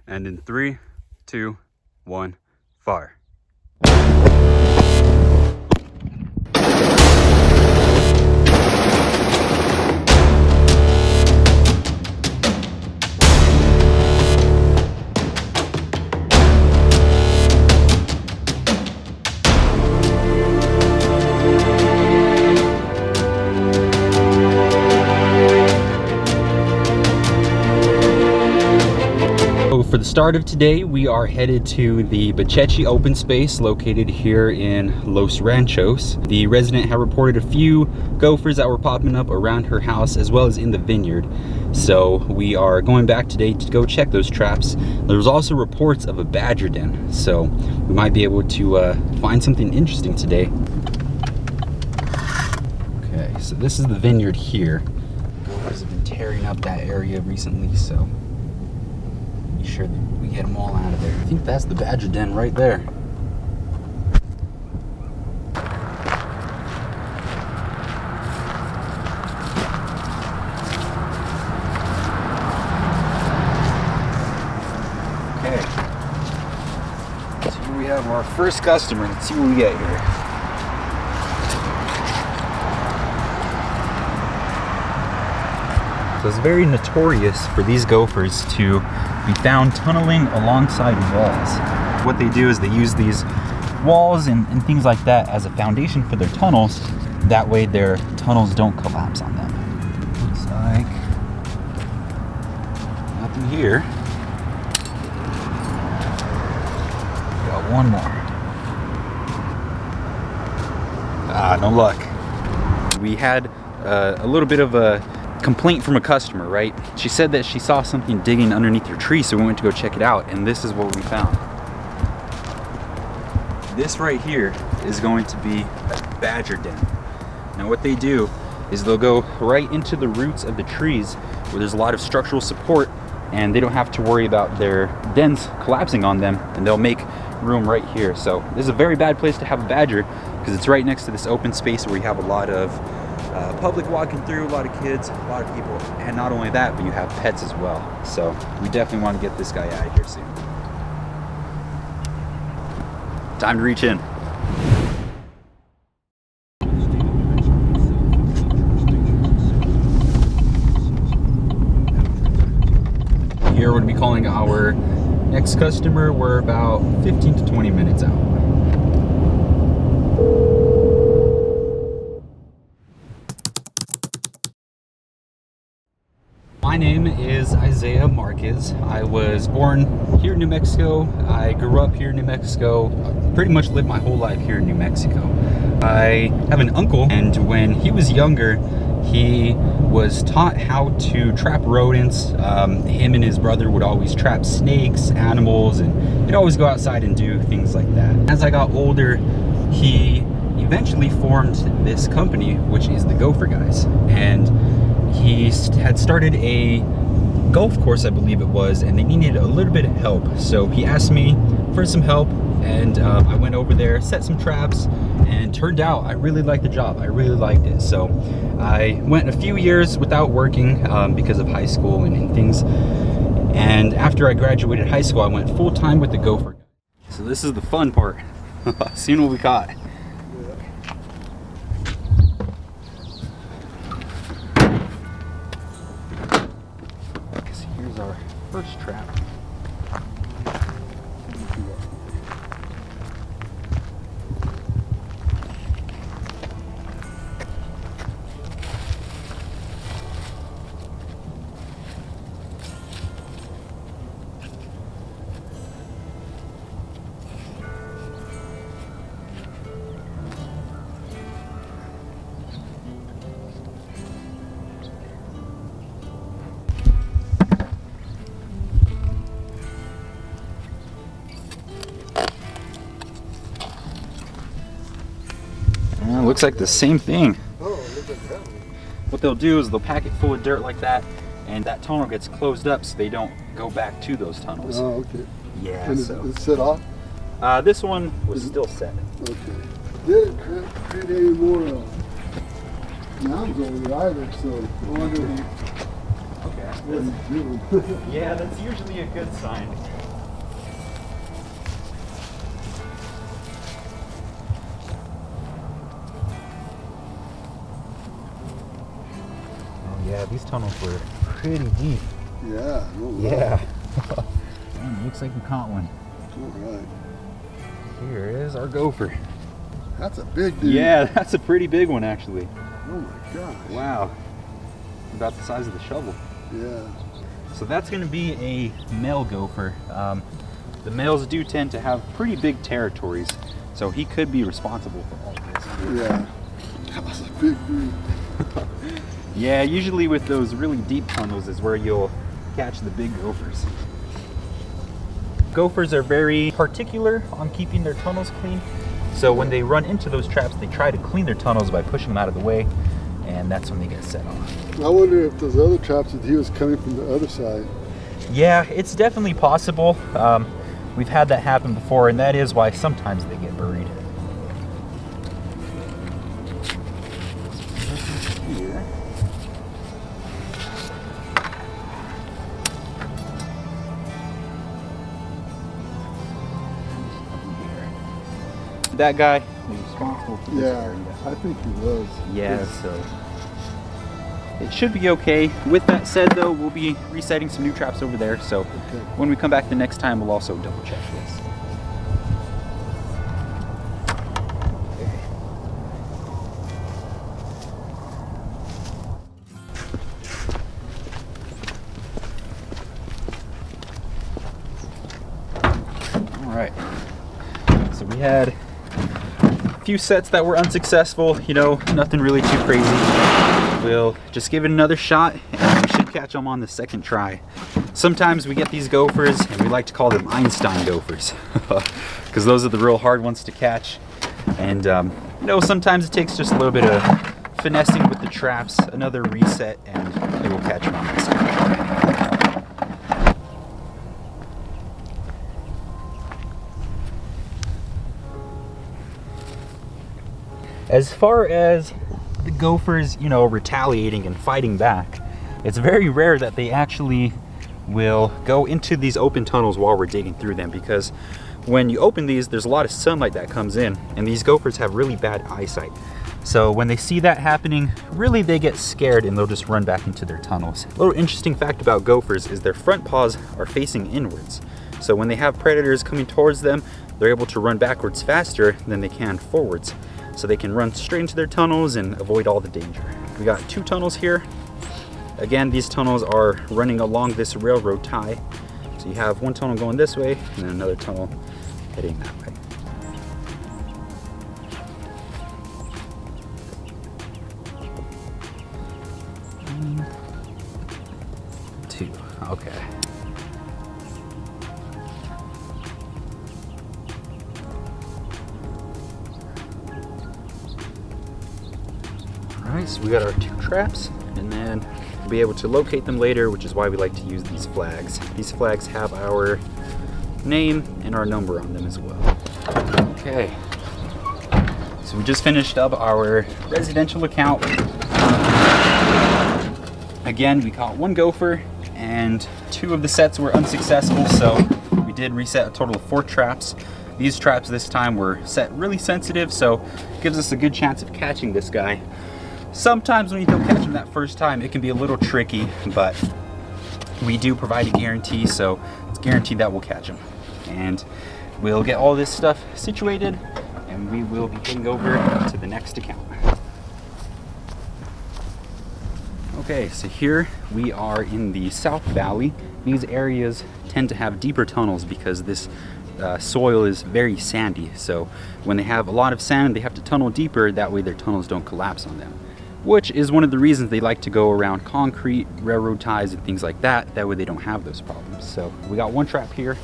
And in 3, 2, 1, fire. For the start of today, we are headed to the Bachechi open space located here in Los Ranchos. The resident had reported a few gophers that were popping up around her house as well as in the vineyard. So we are going back today to go check those traps. There was also reports of a badger den, so we might be able to find something interesting today. Okay, so this is the vineyard here. Gophers have been tearing up that area recently, so sure that we get them all out of there. I think that's the badger den right there. Okay. So here we have our first customer. Let's see what we get here. So it's very notorious for these gophers to be found tunneling alongside walls. What they do is they use these walls and things like that as a foundation for their tunnels. That way their tunnels don't collapse on them. Looks like nothing here. Got one more. Ah, no luck. We had a little bit of a complaint from a customer, right? She said that she saw something digging underneath her tree, so we went to go check it out, and this is what we found. This right here is going to be a badger den. Now what they do is they'll go right into the roots of the trees where there's a lot of structural support, and they don't have to worry about their dens collapsing on them, and they'll make room right here. So this is a very bad place to have a badger because it's right next to this open space where you have a lot of public walking through, a lot of kids, a lot of people, and not only that, but you have pets as well. So we definitely want to get this guy out of here soon. Time to reach in. Here we're going to be calling our next customer. We're about 15 to 20 minutes out. My name is Isaiah Marquez. I was born here in New Mexico. I grew up here in New Mexico. Pretty much lived my whole life here in New Mexico. I have an uncle, and when he was younger, he was taught how to trap rodents. Him and his brother would always trap snakes, animals, and they'd always go outside and do things like that. As I got older, he eventually formed this company, which is the Gopher Guys. And he had started a golf course, I believe it was, and they needed a little bit of help. So he asked me for some help, and I went over there, set some traps, and turned out I really liked the job. I really liked it. So I went a few years without working because of high school and things. And after I graduated high school, I went full-time with the Gopher. So this is the fun part. Seeing what we caught. Here's our first trap. Looks like the same thing. What they'll do is they'll pack it full of dirt like that, and that tunnel gets closed up so they don't go back to those tunnels. Oh, okay. Yeah. And so it's set off? This one was still set. Okay. Did it create any more mounds over there either? So I wonder. Okay. Yeah, that's usually a good sign. Oh yeah, these tunnels were pretty deep. Yeah. Yeah. Looks like we caught one. All right. Here is our gopher. That's a big dude. Yeah, that's a pretty big one actually. Oh my gosh. Wow. About the size of the shovel. Yeah. So that's going to be a male gopher. The males do tend to have pretty big territories, so he could be responsible for all this. Yeah. That's a big dude. Yeah, usually with those really deep tunnels is where you'll catch the big gophers. Gophers are very particular on keeping their tunnels clean. So when they run into those traps, they try to clean their tunnels by pushing them out of the way, and that's when they get set off. I wonder if those other traps that he was coming from the other side. Yeah, it's definitely possible. We've had that happen before, and that is why sometimes they get buried. Here. That guy is responsible for this area. I think he was. Yeah, so it should be okay. With that said though, we'll be resetting some new traps over there, so when we come back the next time, we'll also double check this. All right, so we had a few sets that were unsuccessful, you know, nothing really too crazy. We'll just give it another shot and we should catch them on the second try. Sometimes we get these gophers and we like to call them Einstein gophers because those are the real hard ones to catch. And you know, sometimes it takes just a little bit of finessing with the traps, another reset, and we will catch them on the second try. As far as the gophers, you know, retaliating and fighting back, it's very rare that they actually will go into these open tunnels while we're digging through them, because when you open these, there's a lot of sunlight that comes in, and these gophers have really bad eyesight. So when they see that happening, really they get scared and they'll just run back into their tunnels. A little interesting fact about gophers is their front paws are facing inwards. So when they have predators coming towards them, they're able to run backwards faster than they can forwards. So they can run straight into their tunnels and avoid all the danger. We got 2 tunnels here. Again, these tunnels are running along this railroad tie. So you have one tunnel going this way and then another tunnel heading that way. One, 2, okay. Alright, so we got our 2 traps, and then we'll be able to locate them later, which is why we like to use these flags. These flags have our name and our number on them as well. Okay, so we just finished up our residential account. Again, we caught 1 gopher, and 2 of the sets were unsuccessful, so we did reset a total of 4 traps. These traps this time were set really sensitive, so it gives us a good chance of catching this guy. Sometimes when you don't catch him that first time, it can be a little tricky, but we do provide a guarantee, so it's guaranteed that we'll catch him. And we'll get all this stuff situated, and we will be heading over to the next account. Okay, so here we are in the South Valley. These areas tend to have deeper tunnels because this soil is very sandy. So when they have a lot of sand, they have to tunnel deeper. That way their tunnels don't collapse on them, which is one of the reasons they like to go around concrete, railroad ties, and things like that. That way they don't have those problems. So we got 1 trap here.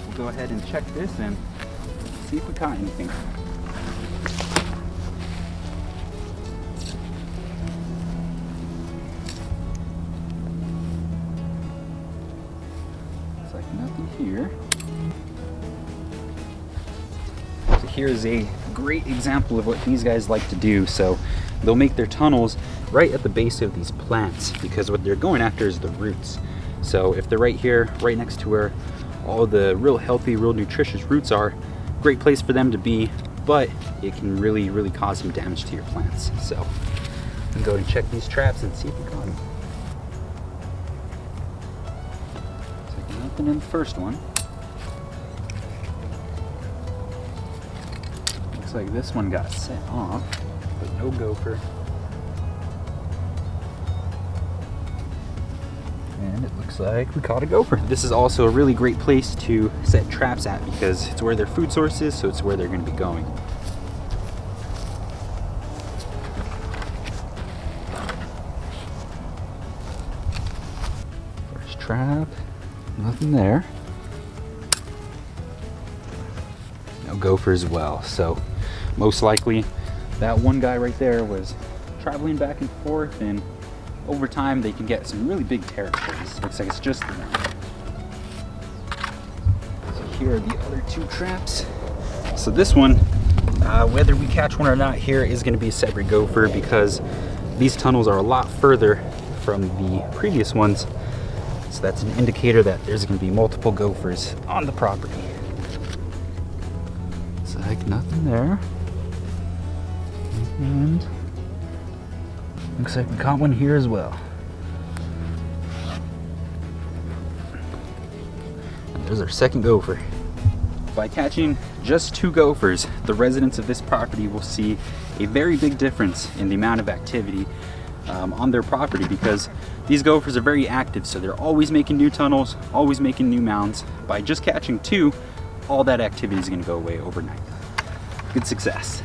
We'll go ahead and check this and see if we caught anything. Looks like nothing here. So here's a great example of what these guys like to do. So they'll make their tunnels right at the base of these plants, because what they're going after is the roots. So if they're right here, right next to where all the real healthy, real nutritious roots are, great place for them to be, but it can really, really cause some damage to your plants. So I'm gonna go and check these traps and see if we got them. Looks like nothing in the first one. Looks like this one got set off, but no gopher. And it looks like we caught a gopher. This is also a really great place to set traps at because it's where their food source is, so it's where they're going to be going. First trap, nothing there. No gopher as well, so most likely that one guy right there was traveling back and forth, and over time they can get some really big territories. Looks like it's just the one. So here are the other two traps. So this one, whether we catch one or not here, is going to be a separate gopher because these tunnels are a lot further from the previous ones. So that's an indicator that there's going to be multiple gophers on the property. Looks like nothing there. And looks like we caught one here as well. And there's our second gopher. By catching just 2 gophers, the residents of this property will see a very big difference in the amount of activity on their property, because these gophers are very active, so they're always making new tunnels, always making new mounds. By just catching 2, all that activity is going to go away overnight. Good success.